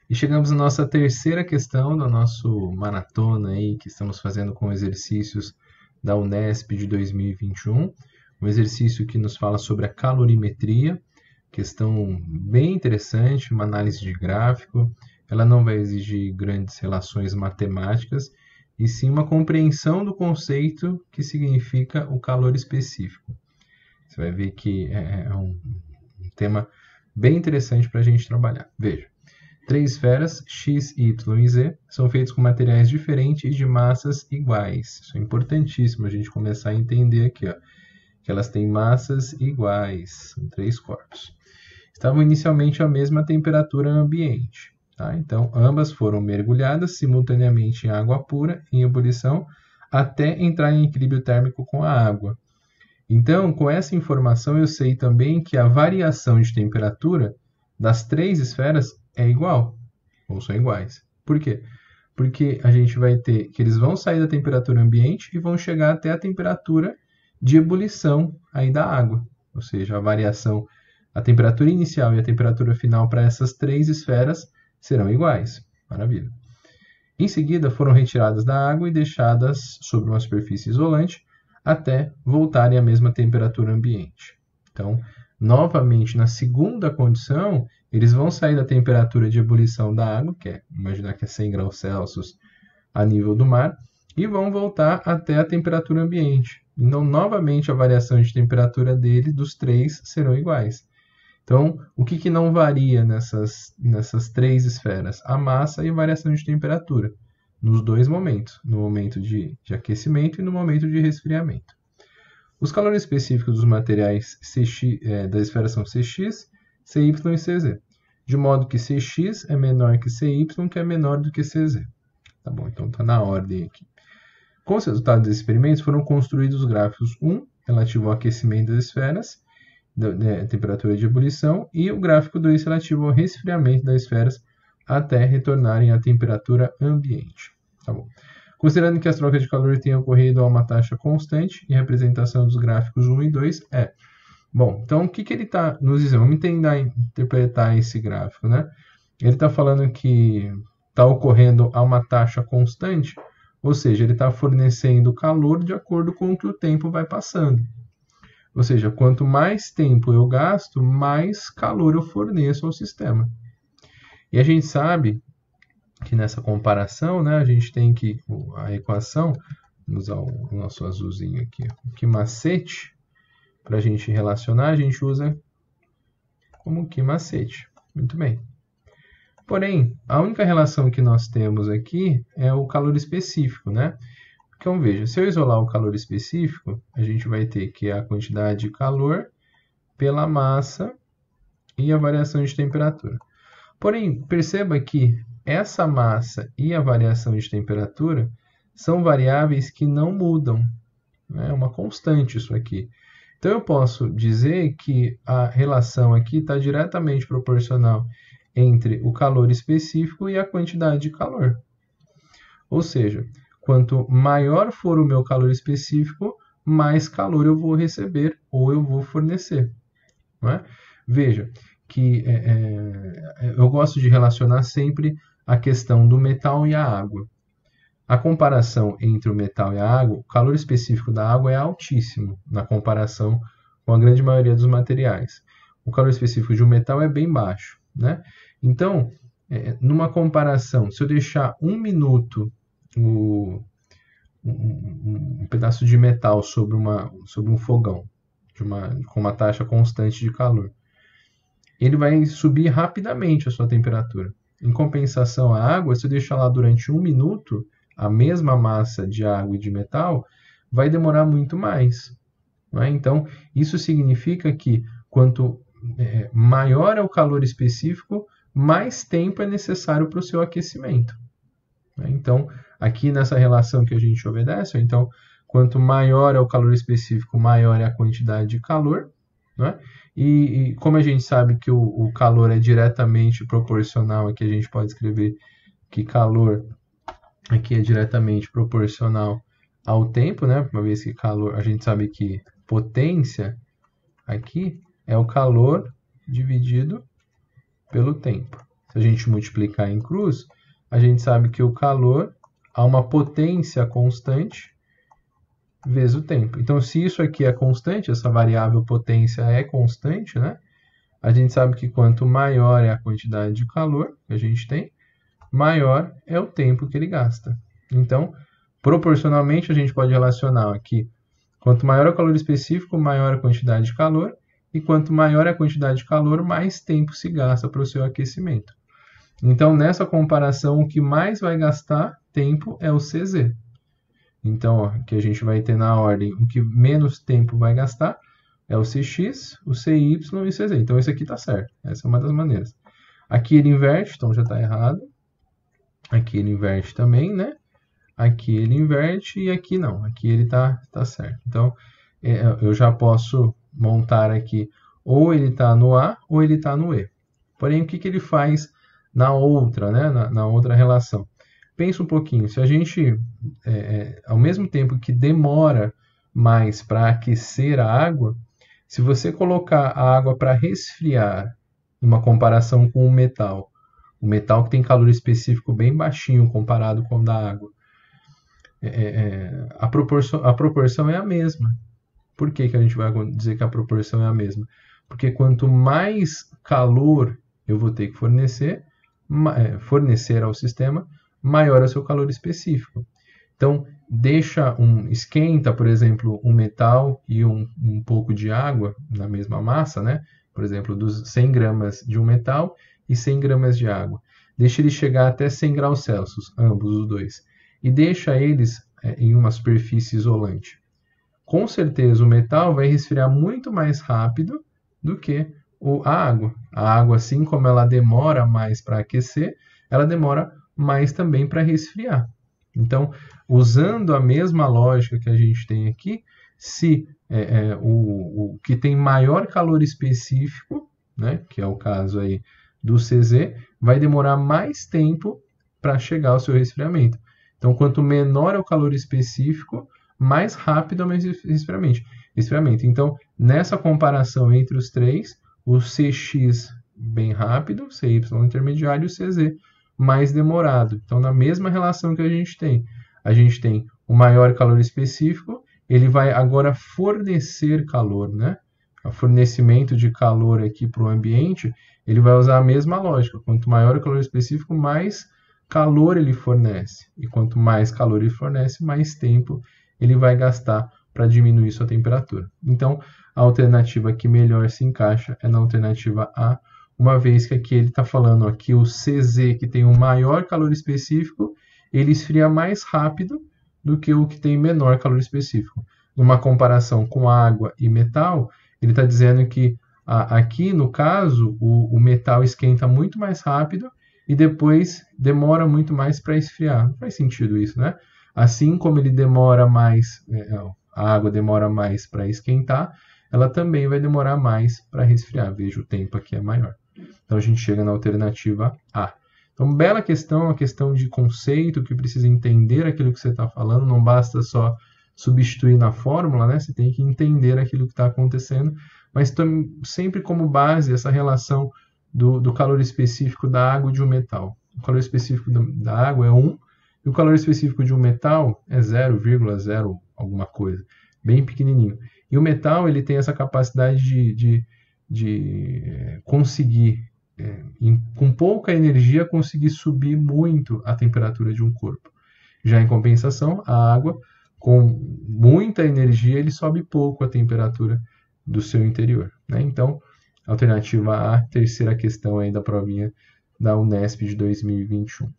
E chegamos na nossa terceira questão da nosso maratona aí, que estamos fazendo com exercícios da Unesp de 2021. Um exercício que nos fala sobre a calorimetria, questão bem interessante, uma análise de gráfico. Ela não vai exigir grandes relações matemáticas, e sim uma compreensão do conceito que significa o calor específico. Você vai ver que é um tema bem interessante para a gente trabalhar. Veja. Três esferas, x, y e z, são feitas com materiais diferentes e de massas iguais. Isso é importantíssimo a gente começar a entender aqui, ó, que elas têm massas iguais, são três corpos. Estavam inicialmente à mesma temperatura ambiente. Tá? Então, ambas foram mergulhadas simultaneamente em água pura, em ebulição, até entrar em equilíbrio térmico com a água. Então, com essa informação, eu sei também que a variação de temperatura das três esferas é igual, ou são iguais. Por quê? Porque a gente vai ter que eles vão sair da temperatura ambiente e vão chegar até a temperatura de ebulição aí da água. Ou seja, a variação, a temperatura inicial e a temperatura final para essas três esferas serão iguais. Maravilha. Em seguida, foram retiradas da água e deixadas sobre uma superfície isolante até voltarem à mesma temperatura ambiente. Então, novamente, na segunda condição, eles vão sair da temperatura de ebulição da água, que é, imaginar que é 100 graus Celsius a nível do mar, e vão voltar até a temperatura ambiente. Então, novamente, a variação de temperatura dos três, serão iguais. Então, o que não varia nessas três esferas? A massa e a variação de temperatura, nos dois momentos, no momento de aquecimento e no momento de resfriamento. Os calores específicos dos materiais das esferas são Cx, Cy e Cz, de modo que Cx é menor que Cy, que é menor do que Cz. Tá bom, então está na ordem aqui. Com os resultados dos experimentos, foram construídos os gráficos 1, relativo ao aquecimento das esferas, da temperatura de ebulição, e o gráfico 2, relativo ao resfriamento das esferas, até retornarem à temperatura ambiente. Tá bom. Considerando que as trocas de calor tenham ocorrido a uma taxa constante, e a representação dos gráficos 1 e 2 é... Bom, então o que ele está nos dizendo? Vamos tentar interpretar esse gráfico, né? Ele está falando que está ocorrendo a uma taxa constante, ou seja, ele está fornecendo calor de acordo com o que o tempo vai passando. Ou seja, quanto mais tempo eu gasto, mais calor eu forneço ao sistema. E a gente sabe que nessa comparação, né, a gente tem que a equação, vamos usar o nosso azulzinho aqui, que macete, para a gente relacionar, a gente usa como que macete. Muito bem. Porém, a única relação que nós temos aqui é o calor específico, né? Então, veja, se eu isolar o calor específico, a gente vai ter que a quantidade de calor pela massa e a variação de temperatura. Porém, perceba que essa massa e a variação de temperatura são variáveis que não mudam. É uma constante isso aqui. Então, eu posso dizer que a relação aqui está diretamente proporcional entre o calor específico e a quantidade de calor. Ou seja, quanto maior for o meu calor específico, mais calor eu vou receber ou eu vou fornecer. Não é? Veja que eu gosto de relacionar sempre a questão do metal e a água. A comparação entre o metal e a água, o calor específico da água é altíssimo na comparação com a grande maioria dos materiais. O calor específico de um metal é bem baixo, né? Então, numa comparação, se eu deixar 1 minuto um pedaço de metal sobre um fogão com uma taxa constante de calor, ele vai subir rapidamente a sua temperatura. Em compensação, a água, se eu deixar lá durante 1 minuto, a mesma massa de água e de metal vai demorar muito mais. Não é? Então, isso significa que quanto maior é o calor específico, mais tempo é necessário para o seu aquecimento. Então, aqui nessa relação que a gente obedece, então, quanto maior é o calor específico, maior é a quantidade de calor. Né? E como a gente sabe que o calor é diretamente proporcional, aqui a gente pode escrever que calor aqui é diretamente proporcional ao tempo, né? Uma vez que calor, a gente sabe que potência aqui é o calor dividido pelo tempo, se a gente multiplicar em cruz, a gente sabe que o calor há uma potência constante vezes o tempo. Então, se isso aqui é constante, essa variável potência é constante, né? A gente sabe que quanto maior é a quantidade de calor que a gente tem, maior é o tempo que ele gasta. Então, proporcionalmente, a gente pode relacionar aqui, quanto maior é o calor específico, maior a quantidade de calor, e quanto maior é a quantidade de calor, mais tempo se gasta para o seu aquecimento. Então, nessa comparação, o que mais vai gastar tempo é o CZ. Então, ó, que a gente vai ter na ordem, o que menos tempo vai gastar é o CX, o CY e o CZ. Então, esse aqui está certo. Essa é uma das maneiras. Aqui ele inverte, então já está errado. Aqui ele inverte também, né? Aqui ele inverte e aqui não. Aqui ele tá certo. Então, eu já posso montar aqui, ou ele está no A ou ele está no E. Porém, o que ele faz na outra, né? Na outra relação? Pensa um pouquinho. Se a gente, ao mesmo tempo que demora mais para aquecer a água, se você colocar a água para resfriar, uma comparação com o metal que tem calor específico bem baixinho comparado com o da água, a proporção é a mesma. Por que a gente vai dizer que a proporção é a mesma? Porque quanto mais calor eu vou ter que fornecer ao sistema, maior é o seu calor específico. Então, esquenta, por exemplo, um metal e um pouco de água na mesma massa, né? Por exemplo, dos 100 gramas de um metal e 100 gramas de água. Deixa ele chegar até 100 graus Celsius, ambos os dois, e deixa eles em uma superfície isolante. Com certeza o metal vai resfriar muito mais rápido do que a água. A água, assim como ela demora mais para aquecer, ela demora mais também para resfriar. Então, usando a mesma lógica que a gente tem aqui, se o que tem maior calor específico, né, que é o caso aí do CZ, vai demorar mais tempo para chegar ao seu resfriamento. Então, quanto menor é o calor específico, mais rápido é o resfriamento. Então, nessa comparação entre os três, o CX bem rápido, o CY intermediário e o CZ mais demorado. Então, na mesma relação que a gente tem o maior calor específico, ele vai agora fornecer calor, né? O fornecimento de calor aqui para o ambiente, ele vai usar a mesma lógica. Quanto maior o calor específico, mais calor ele fornece. E quanto mais calor ele fornece, mais tempo ele vai gastar para diminuir sua temperatura. Então, a alternativa que melhor se encaixa é na alternativa A, uma vez que aqui ele está falando aqui o CZ, que tem um maior calor específico, ele esfria mais rápido do que o que tem menor calor específico. Numa comparação com água e metal, ele está dizendo que aqui, no caso, o metal esquenta muito mais rápido e depois demora muito mais para esfriar. Não faz sentido isso, né? Assim como ele demora mais, a água demora mais para esquentar, ela também vai demorar mais para resfriar. Veja, o tempo aqui é maior. Então, a gente chega na alternativa A. Então, bela questão, uma questão de conceito, que precisa entender aquilo que você está falando, não basta só substituir na fórmula, né? Você tem que entender aquilo que está acontecendo, mas sempre como base essa relação do calor específico da água e de um metal. O calor específico da água é 1, e o calor específico de um metal é 0,0 alguma coisa, bem pequenininho. E o metal, ele tem essa capacidade de conseguir, com pouca energia, conseguir subir muito a temperatura de um corpo. Já em compensação, a água, com muita energia, ele sobe pouco a temperatura do seu interior, né? Então, alternativa A, terceira questão aí da provinha da Unesp de 2021.